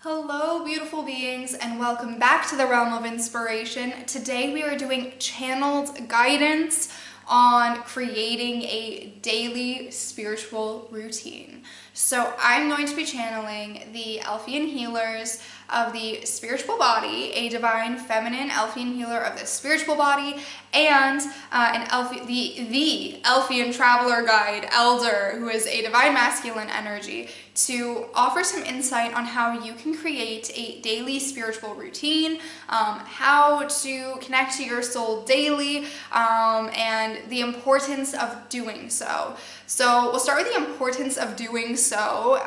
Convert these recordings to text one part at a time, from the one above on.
Hello, beautiful beings, and welcome back to the Realm of Inspiration. Today we are doing channeled guidance on creating a daily spiritual routine. So I'm going to be channeling the Elfian Healers of the spiritual body, a divine feminine Elfian healer of the spiritual body, and the Elfian traveler guide elder, who is a divine masculine energy, to offer some insight on how you can create a daily spiritual routine, how to connect to your soul daily, and the importance of doing so. So we'll start with the importance of doing so,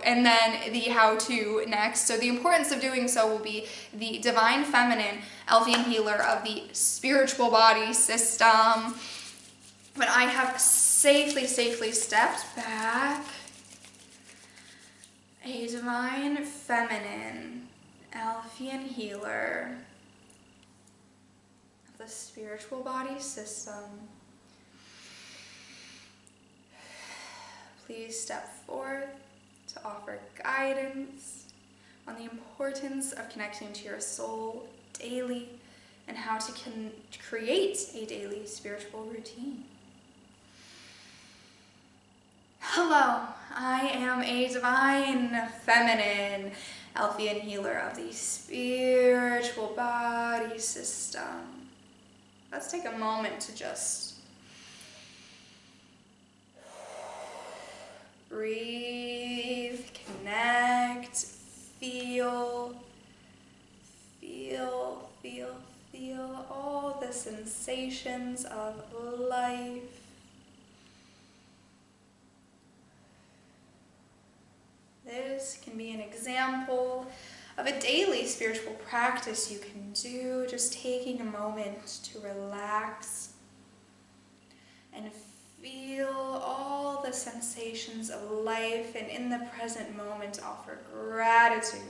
and then the how-to next. So the importance of doing so will be the divine feminine Elfian healer of the spiritual body system. When I have safely stepped back, a divine feminine Elfian healer of the spiritual body system, please step forth to offer guidance on the importance of connecting to your soul daily and how to create a daily spiritual routine. Hello, I am a divine feminine Elfian healer of the spiritual body system. Let's take a moment to just breathe, connect, feel all the sensations of life. This can be an example of a daily spiritual practice you can do, just taking a moment to relax and feel all the sensations of life, and in the present moment offer gratitude.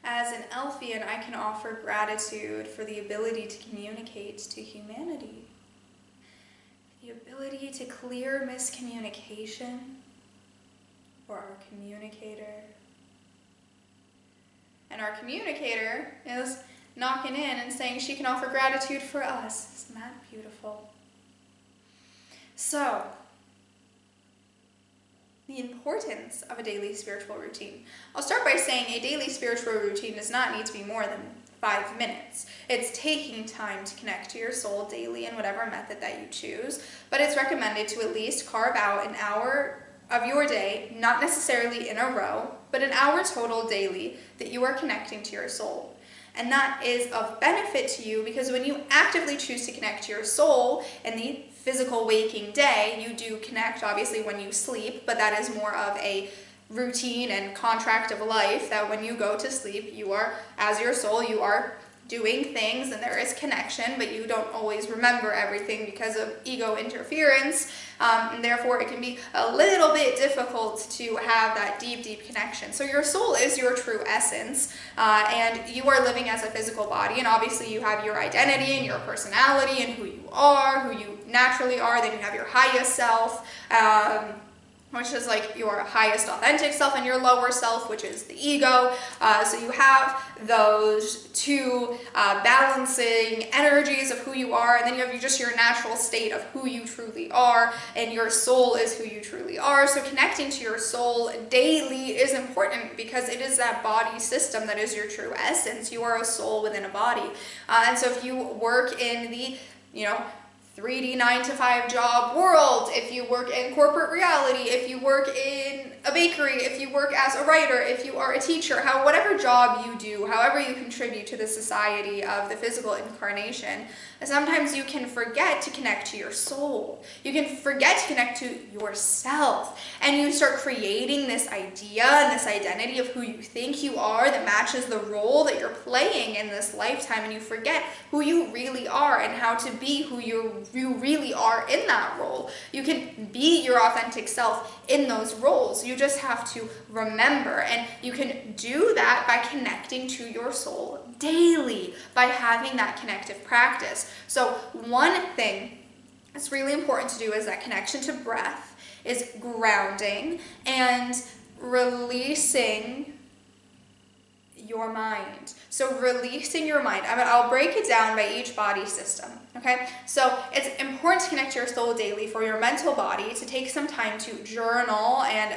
As an Elfian, I can offer gratitude for the ability to communicate to humanity, the ability to clear miscommunication for our communicator. And our communicator is knocking in and saying she can offer gratitude for us. Isn't that beautiful? So, the importance of a daily spiritual routine. I'll start by saying a daily spiritual routine does not need to be more than 5 minutes. It's taking time to connect to your soul daily in whatever method that you choose, but it's recommended to at least carve out an hour of your day, not necessarily in a row, but an hour total daily that you are connecting to your soul. And that is of benefit to you because when you actively choose to connect to your soul in the physical waking day, you do connect obviously when you sleep, but that is more of a routine and contract of life that when you go to sleep, you are, as your soul, you are doing things and there is connection, but you don't always remember everything because of ego interference, and therefore it can be a little bit difficult to have that deep connection. So your soul is your true essence, and you are living as a physical body, and obviously you have your identity and your personality and who you are, who you naturally are. Then you have your highest self, which is like your highest authentic self, and your lower self, which is the ego. So you have those two balancing energies of who you are, and then you have just your natural state of who you truly are, and your soul is who you truly are. So connecting to your soul daily is important because it is that body system that is your true essence. You are a soul within a body. And so if you work in the, 3D 9-to-5 job world, if you work in corporate reality, if you work in a bakery, if you work as a writer, if you are a teacher, whatever job you do, however you contribute to the society of the physical incarnation, sometimes you can forget to connect to your soul. You can forget to connect to yourself, and you start creating this idea and this identity of who you think you are that matches the role that you're playing in this lifetime, and you forget who you really are and how to be who you really are in that role. You can be your authentic self in those roles. You just have to remember, and you can do that by connecting to your soul daily, by having that connective practice. So one thing that's really important to do is that connection to breath, is grounding, and releasing your mind. So releasing your mind. I'll break it down by each body system. Okay, so it's important to connect to your soul daily for your mental body to take some time to journal and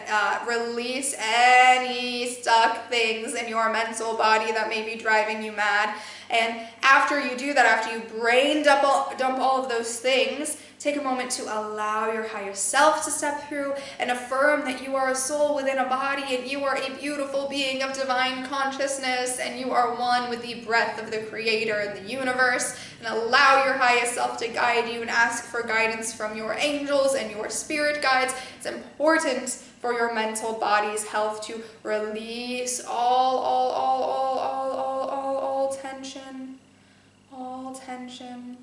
release any stuck things in your mental body that may be driving you mad. And after you do that, after you brain dump all of those things, take a moment to allow your higher self to step through and affirm that you are a soul within a body and you are a beautiful being of divine consciousness and you are one with the breath of the Creator in the universe, and allow your highest self to guide you and ask for guidance from your angels and your spirit guides. It's important for your mental body's health to release all tension,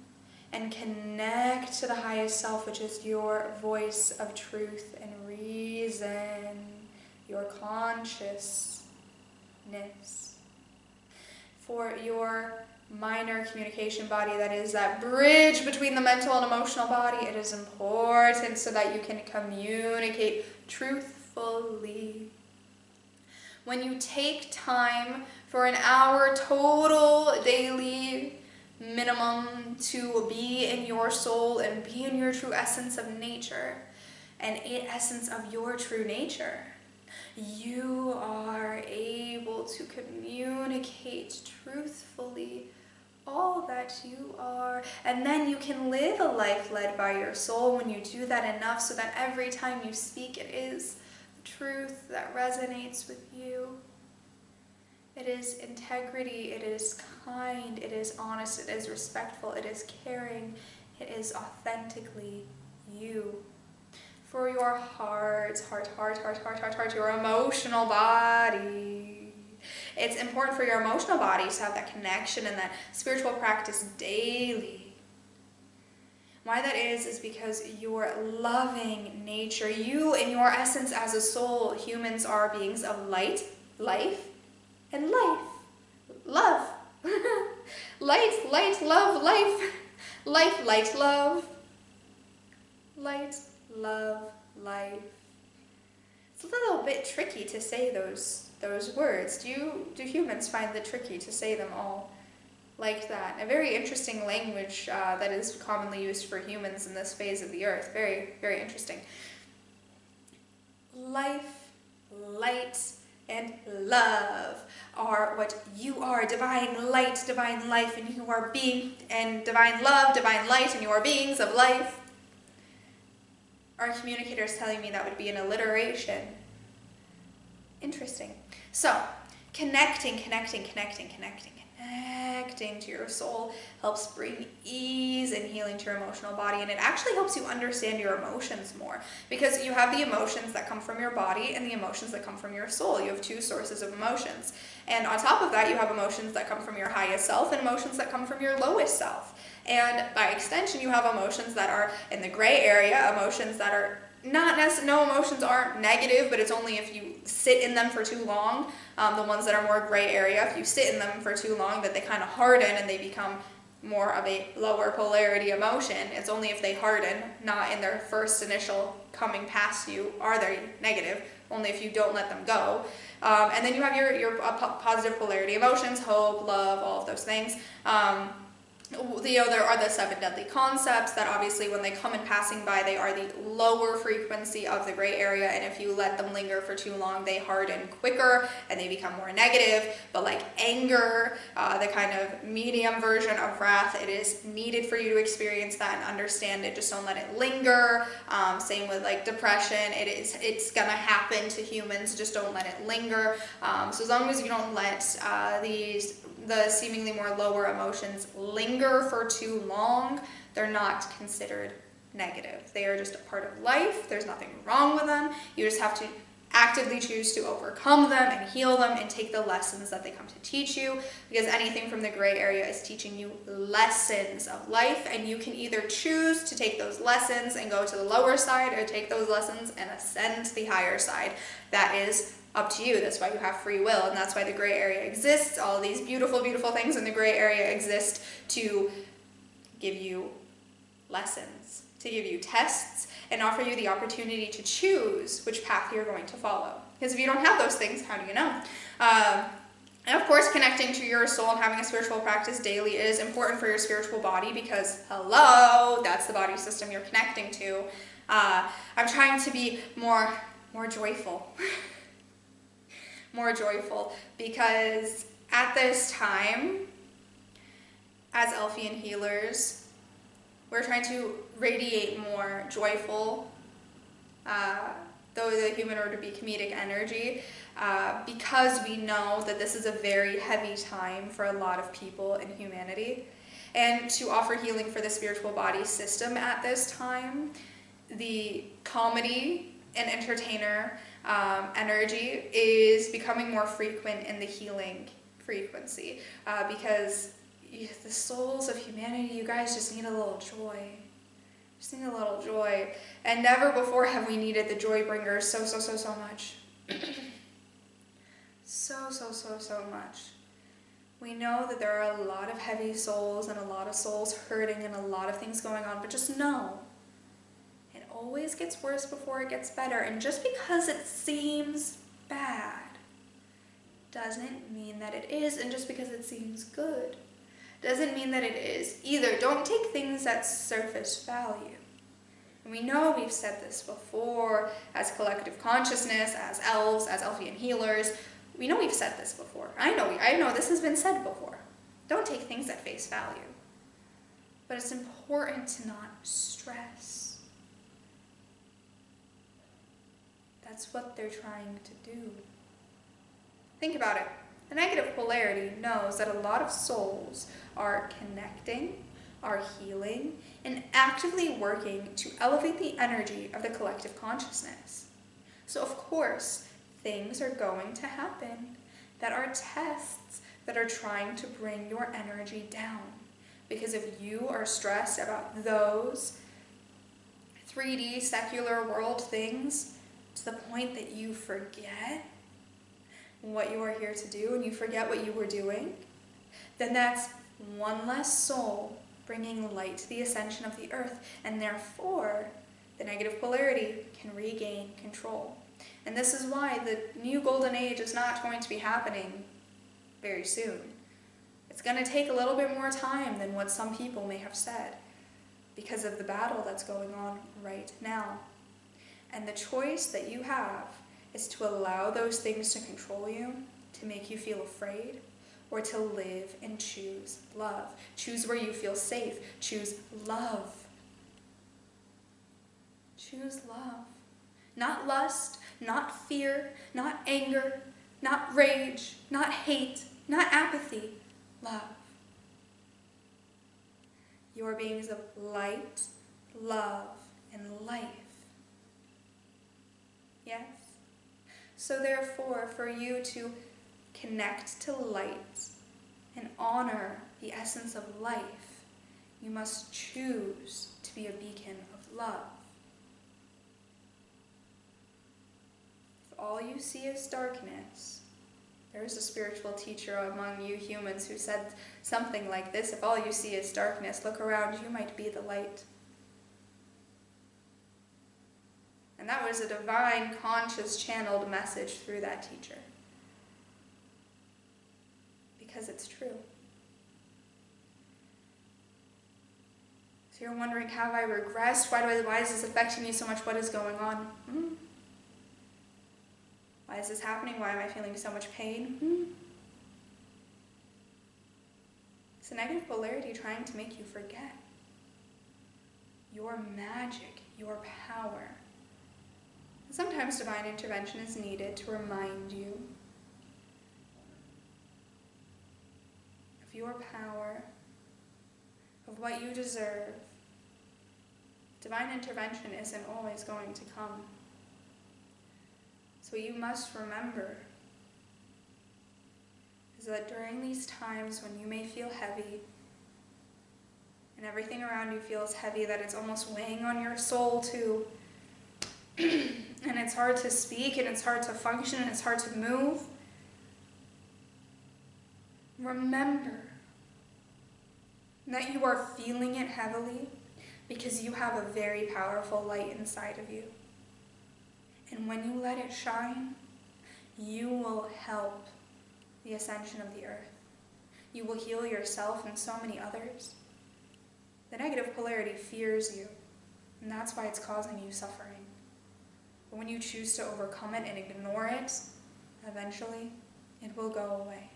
and connect to the highest self, which is your voice of truth and reason, your consciousness. For your minor communication body, that is that bridge between the mental and emotional body, it is important so that you can communicate truthfully. When you take time for an hour total daily minimum to be in your soul and be in your true essence of nature and essence of your true nature, you are able to communicate truthfully all that you are. And then you can live a life led by your soul when you do that enough, so that every time you speak, it is truth that resonates with you. It is integrity, it is kind, it is honest, it is respectful, it is caring, it is authentically you. For your heart, your emotional body. It's important for your emotional body to have that connection and that spiritual practice daily. Why that is because your loving nature, you in your essence as a soul, humans are beings of light, life, and life. Love. Light, love, life. Life, light, love. Light, love, life. It's a little bit tricky to say those words. Do humans find it tricky to say them all like that? A very interesting language that is commonly used for humans in this phase of the earth. Very, very interesting. Life, light, and love are what you are. Divine light, divine life, and you are being, and divine love, divine light, and you are beings of life. Our communicator is telling me that would be an alliteration. Interesting. So, connecting to your soul helps bring ease and healing to your emotional body, and it actually helps you understand your emotions more, because you have the emotions that come from your body and the emotions that come from your soul. You have two sources of emotions, and on top of that you have emotions that come from your highest self and emotions that come from your lowest self, and by extension you have emotions that are in the gray area, emotions that are not necessarily, no emotions aren't negative, but it's only if you sit in them for too long. The ones that are more gray area, if you sit in them for too long, that they kind of harden and they become more of a lower polarity emotion. It's only if they harden, not in their first initial coming past you, are they negative, only if you don't let them go. And then you have your positive polarity emotions, hope, love, all of those things. There are the 7 deadly concepts that obviously when they come in passing by, they are the lower frequency of the gray area, and if you let them linger for too long, they harden quicker and they become more negative. But like anger, the kind of medium version of wrath, it is needed for you to experience that and understand it. Just don't let it linger. Same with like depression. It's gonna happen to humans. Just don't let it linger. So as long as you don't let the seemingly more lower emotions linger for too long, they're not considered negative. They are just a part of life. There's nothing wrong with them. You just have to actively choose to overcome them and heal them and take the lessons that they come to teach you, because anything from the gray area is teaching you lessons of life, and you can either choose to take those lessons and go to the lower side, or take those lessons and ascend to the higher side. That is up to you. That's why you have free will, and that's why the gray area exists. All these beautiful, beautiful things in the gray area exist to give you lessons, to give you tests, and offer you the opportunity to choose which path you're going to follow. Because if you don't have those things, how do you know? And of course, connecting to your soul and having a spiritual practice daily is important for your spiritual body because, hello, that's the body system you're connecting to. I'm trying to be more joyful. More joyful, because at this time, as Elfian Healers, we're trying to radiate more joyful, though the human or to be comedic energy, because we know that this is a very heavy time for a lot of people in humanity. And to offer healing for the spiritual body system at this time, the comedy and entertainer energy is becoming more frequent in the healing frequency, because the souls of humanity, you guys just need a little joy. Just need a little joy. And never before have we needed the joy bringers so much. so much. We know that there are a lot of heavy souls and a lot of souls hurting and a lot of things going on, but just know it always gets worse before it gets better. And just because it seems bad doesn't mean that it is, and just because it seems good doesn't mean that it is either. Don't take things at surface value. And we know we've said this before as collective consciousness, as elves, as Elfian healers. We know we've said this before. I know this has been said before. Don't take things at face value. But it's important to not stress. That's what they're trying to do. Think about it. The negative polarity knows that a lot of souls are connecting, are healing, and actively working to elevate the energy of the collective consciousness. So of course, things are going to happen that are tests that are trying to bring your energy down. Because if you are stressed about those 3D secular world things to the point that you forget what you are here to do and you forget what you were doing, then that's one less soul bringing light to the ascension of the earth, and therefore the negative polarity can regain control. And this is why the new golden age is not going to be happening very soon. It's going to take a little bit more time than what some people may have said because of the battle that's going on right now. And the choice that you have is to allow those things to control you, to make you feel afraid, or to live and choose love. Choose where you feel safe. Choose love. Choose love. Not lust, not fear, not anger, not rage, not hate, not apathy. Love. You are beings of light, love, and life. Yes? So therefore, for you to connect to light and honor the essence of life, you must choose to be a beacon of love. If all you see is darkness, there is a spiritual teacher among you humans who said something like this: if all you see is darkness, look around, you might be the light. And that was a divine, conscious, channeled message through that teacher. Because it's true. So you're wondering, have I regressed? Why is this affecting me so much? What is going on? Why is this happening? Why am I feeling so much pain? It's a negative polarity trying to make you forget your magic, your power. Sometimes divine intervention is needed to remind you of your power, of what you deserve. Divine intervention isn't always going to come. So what you must remember is that during these times when you may feel heavy and everything around you feels heavy, that it's almost weighing on your soul too, and it's hard to speak, and it's hard to function, and it's hard to move, remember that you are feeling it heavily, because you have a very powerful light inside of you. And when you let it shine, you will help the ascension of the earth. You will heal yourself and so many others. The negative polarity fears you, and that's why it's causing you suffering. But when you choose to overcome it and ignore it, eventually it will go away.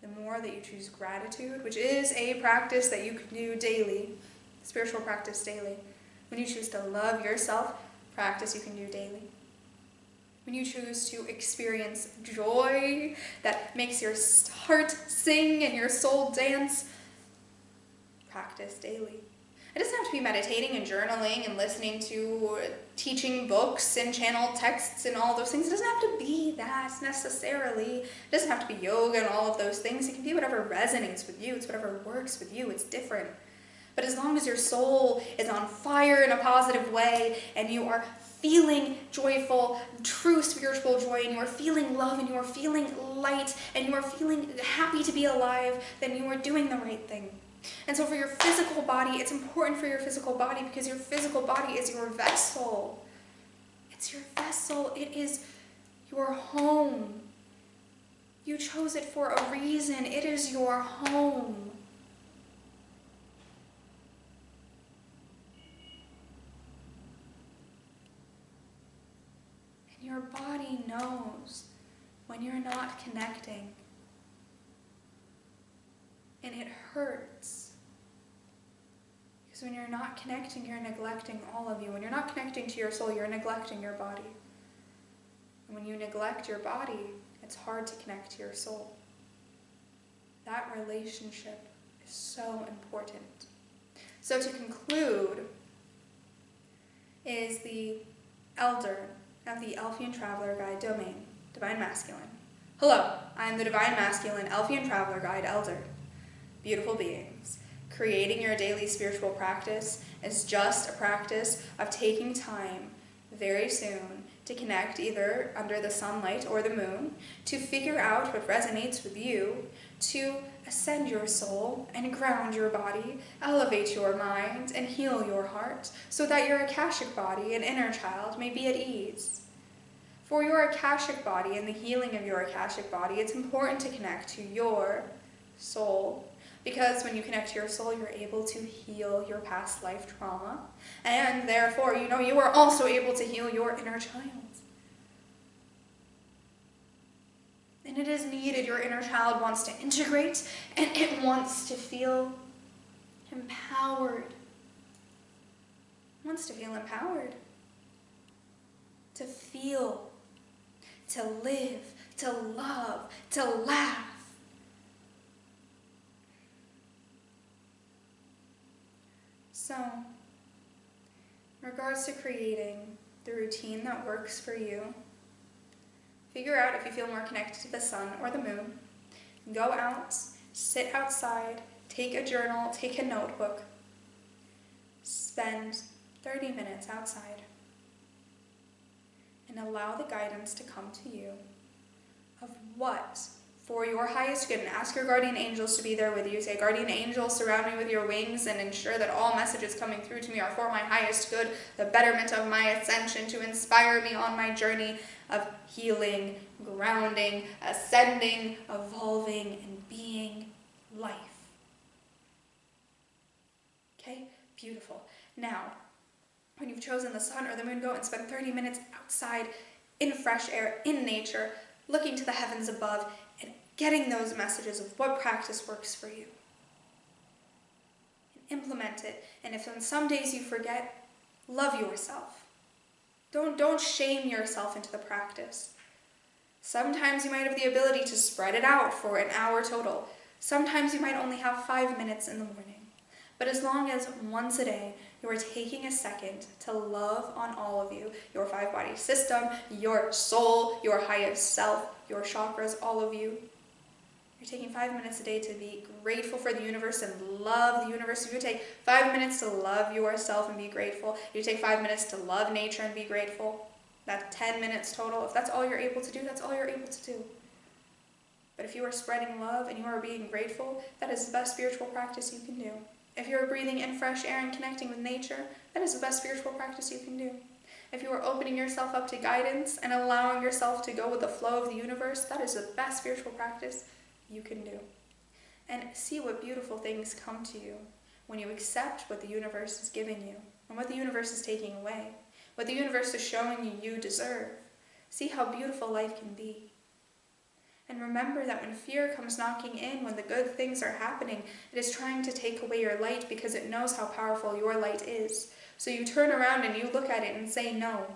The more that you choose gratitude, which is a practice that you can do daily, spiritual practice daily. When you choose to love yourself, practice you can do daily. When you choose to experience joy that makes your heart sing and your soul dance, practice daily. It doesn't have to be meditating and journaling and listening to teaching books and channel texts and all those things. It doesn't have to be that necessarily. It doesn't have to be yoga and all of those things. It can be whatever resonates with you. It's whatever works with you. It's different. But as long as your soul is on fire in a positive way and you are feeling joyful, true spiritual joy, and you are feeling love, and you are feeling light, and you are feeling happy to be alive, then you are doing the right thing. And so for your physical body, it's important for your physical body because your physical body is your vessel. It's your vessel. It is your home. You chose it for a reason. It is your home. And your body knows when you're not connecting. And it hurts. Because when you're not connecting, you're neglecting all of you. When you're not connecting to your soul, you're neglecting your body. And when you neglect your body, it's hard to connect to your soul. That relationship is so important. So to conclude, is the Elder of the Elfian Traveler Guide domain, Divine Masculine. Hello, I am the Divine Masculine Elfian Traveler Guide Elder. Beautiful beings, creating your daily spiritual practice is just a practice of taking time very soon to connect either under the sunlight or the moon, to figure out what resonates with you, to ascend your soul and ground your body, elevate your mind and heal your heart, so that your Akashic body and inner child may be at ease. For your Akashic body and the healing of your Akashic body, it's important to connect to your soul. Because when you connect to your soul, you're able to heal your past life trauma. And therefore, you are also able to heal your inner child. And it is needed. Your inner child wants to integrate, and it wants to feel empowered. It wants to feel empowered. To feel, to live, to love, to laugh. So, in regards to creating the routine that works for you, figure out if you feel more connected to the sun or the moon. Go out, sit outside, take a journal, take a notebook. Spend 30 minutes outside and allow the guidance to come to you of what for your highest good, and ask your guardian angels to be there with you. Say, guardian angels, surround me with your wings and ensure that all messages coming through to me are for my highest good, the betterment of my ascension, to inspire me on my journey of healing, grounding, ascending, evolving, and being life. Okay? Beautiful. Now, when you've chosen the sun or the moon, go and spend 30 minutes outside in fresh air, in nature, looking to the heavens above, and getting those messages of what practice works for you. And implement it. And if on some days you forget, love yourself. Don't shame yourself into the practice. Sometimes you might have the ability to spread it out for an hour total. Sometimes you might only have 5 minutes in the morning. But as long as once a day you are taking a second to love on all of you, your 5-body system, your soul, your highest self, your chakras, all of you, you're taking 5 minutes a day to be grateful for the universe and love the universe. If you take 5 minutes to love yourself and be grateful, you take 5 minutes to love nature and be grateful, that's 10 minutes total. If that's all you're able to do, that's all you're able to do. But if you are spreading love and you are being grateful, that is the best spiritual practice you can do. If you're breathing in fresh air and connecting with nature, that is the best spiritual practice you can do. If you are opening yourself up to guidance and allowing yourself to go with the flow of the universe, that is the best spiritual practice you can do. And see what beautiful things come to you when you accept what the universe is giving you and what the universe is taking away, what the universe is showing you you deserve. See how beautiful life can be. And remember that when fear comes knocking in, when the good things are happening, it is trying to take away your light because it knows how powerful your light is. So you turn around and you look at it and say, no.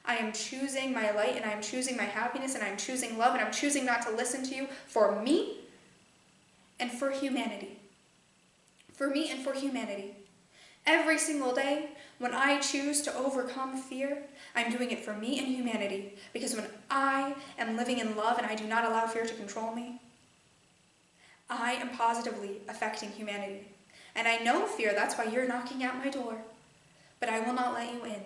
I am choosing my light and I am choosing my happiness and I am choosing love and I'm choosing not to listen to you for me and for humanity. For me and for humanity. Every single day, when I choose to overcome fear, I'm doing it for me and humanity. Because when I am living in love and I do not allow fear to control me, I am positively affecting humanity. And I know fear, that's why you're knocking at my door. But I will not let you in.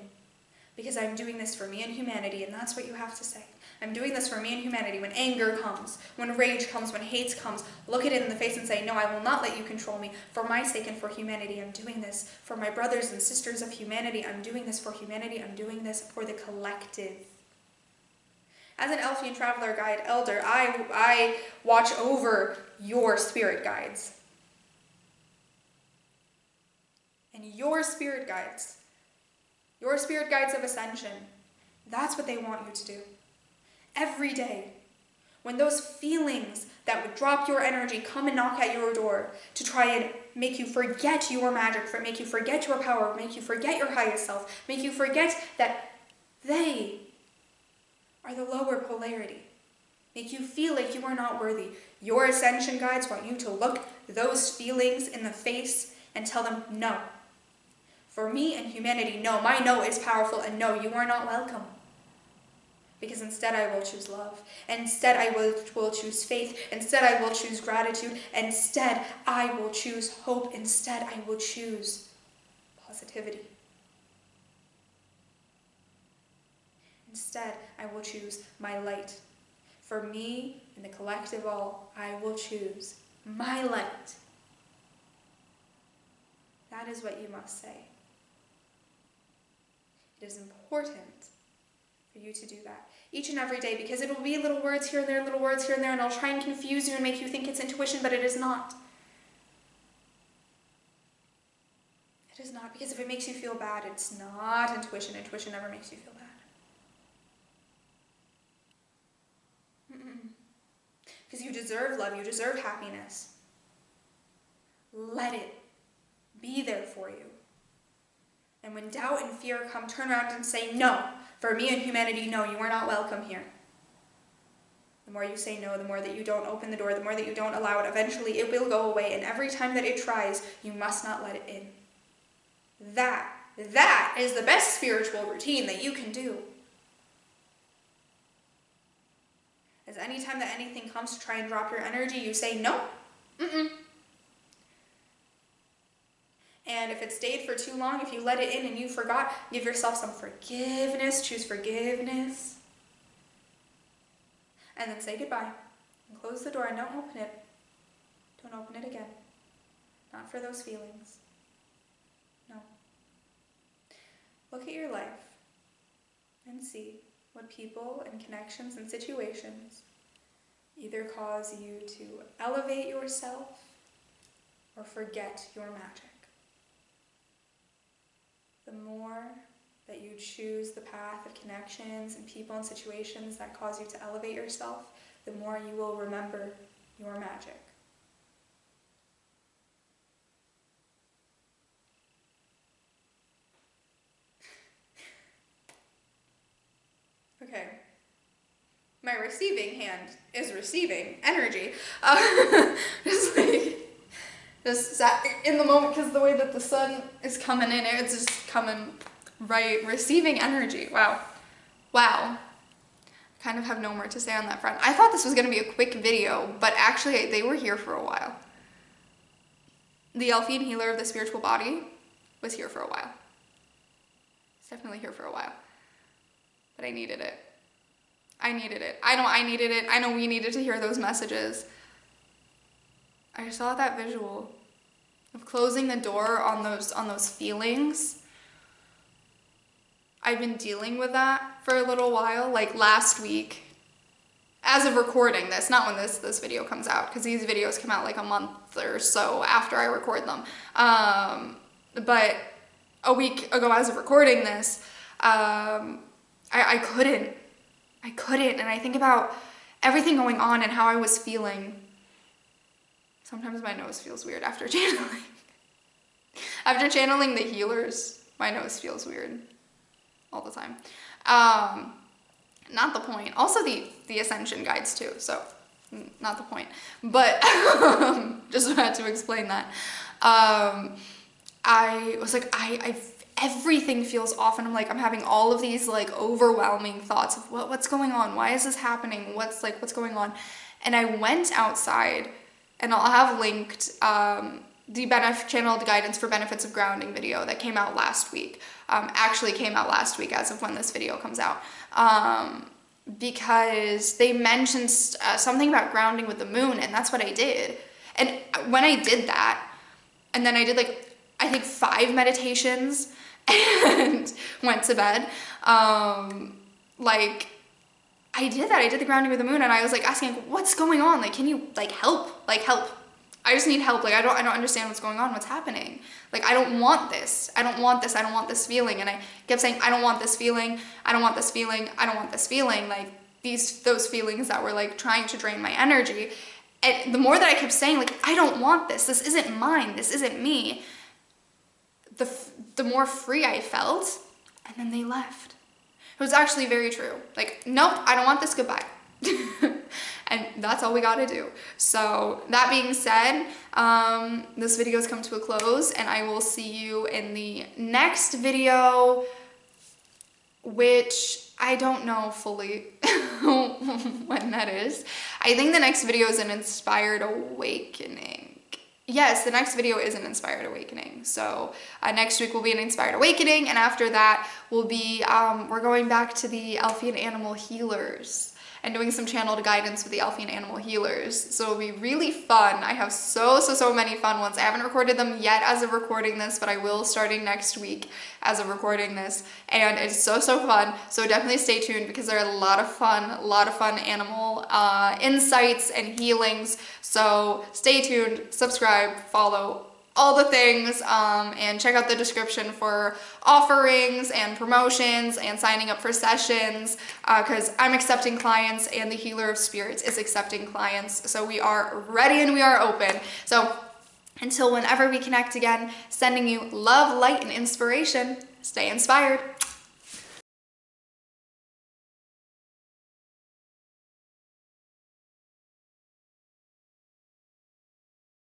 Because I'm doing this for me and humanity, and that's what you have to say. I'm doing this for me and humanity. When anger comes, when rage comes, when hate comes, look it in the face and say, no, I will not let you control me. For my sake and for humanity, I'm doing this. For my brothers and sisters of humanity, I'm doing this for humanity. I'm doing this for the collective. As an Elfian Traveler Guide Elder, I watch over your spirit guides. And your spirit guides of ascension, that's what they want you to do. Every day, when those feelings that would drop your energy come and knock at your door to try and make you forget your magic, make you forget your power, make you forget your highest self, make you forget that they are the lower polarity, make you feel like you are not worthy. Your ascension guides want you to look those feelings in the face and tell them no. For me and humanity, no. My no is powerful, and no, you are not welcome. Because instead I will choose love. Instead I will choose faith. Instead I will choose gratitude. Instead I will choose hope. Instead I will choose positivity. Instead I will choose my light. For me and the collective all, I will choose my light. That is what you must say. It is important for you to do that each and every day, because it will be little words here and there, little words here and there, and I'll try and confuse you and make you think it's intuition, but it is not. It is not, because if it makes you feel bad, it's not intuition. Intuition never makes you feel bad. Because you deserve love, you deserve happiness. Let it be there for you. And when doubt and fear come, turn around and say, no. For me and humanity, no, you are not welcome here. The more you say no, the more that you don't open the door, the more that you don't allow it, eventually it will go away. And every time that it tries, you must not let it in. That is the best spiritual routine that you can do. As anytime that anything comes to try and drop your energy, you say, no, And if it stayed for too long, if you let it in and you forgot, give yourself some forgiveness, choose forgiveness. And then say goodbye. And close the door and don't open it. Don't open it again. Not for those feelings. No. Look at your life and see what people and connections and situations either cause you to elevate yourself or forget your magic. The more that you choose the path of connections and people and situations that cause you to elevate yourself, the more you will remember your magic. Okay. My receiving hand is receiving energy. Just in the moment, because the way that the sun is coming in, it's just coming right, receiving energy. Wow. I kind of have no more to say on that front. I thought this was going to be a quick video, but actually they were here for a while. The Elfian Healer of the spiritual body was here for a while. It's definitely here for a while. But I needed it. I needed it. I know I needed it. I know we needed to hear those messages. I saw that visual of closing the door on those feelings. I've been dealing with that for a little while, like last week, as of recording this, not when this video comes out, because these videos come out like a month or so after I record them. But a week ago, as of recording this, I couldn't, and I think about everything going on and how I was feeling. Sometimes my nose feels weird after channeling. After channeling the healers, my nose feels weird all the time. Not the point. Also the ascension guides too, so not the point. But just had to explain that. I was like, everything feels off, and I'm like, I'm having all of these like overwhelming thoughts of what's going on? Why is this happening? What's going on? And I went outside, and I'll have linked the channeled guidance for benefits of grounding video that came out last week. Actually came out last week as of when this video comes out. Because they mentioned something about grounding with the moon, and that's what I did. And when I did that, and then I did like, I think 5 meditations and went to bed. Like, I did that. I did the grounding with the moon, and I was like asking, what's going on? Like, can you like help? Like, help. I just need help. Like, I don't understand what's going on. What's happening? Like, I don't want this. I don't want this. I don't want this feeling. And I kept saying, I don't want this feeling. I don't want this feeling. I don't want this feeling. Like, those feelings that were like trying to drain my energy. And the more that I kept saying, like, I don't want this. This isn't mine. This isn't me. The more free I felt. And then they left. It was actually very true. Like, nope, I don't want this. Goodbye. And that's all we got to do. So that being said, this video's come to a close, and I will see you in the next video, which I don't know fully when that is. I think the next video is an inspired awakening. Yes, the next video is an inspired awakening. So next week will be an inspired awakening, and after that will be, we're going back to the Elfian Animal Healers and doing some channeled guidance with the Elfian Animal Healers. So it'll be really fun. I have so many fun ones. I haven't recorded them yet as of recording this, but I will starting next week as of recording this. And it's so fun. So definitely stay tuned, because there are a lot of fun animal insights and healings. So stay tuned, subscribe, follow, all the things, and check out the description for offerings and promotions and signing up for sessions, because I'm accepting clients, and the Healer of Spirits is accepting clients. So we are ready and we are open. So until whenever we connect again, sending you love, light, and inspiration. Stay inspired.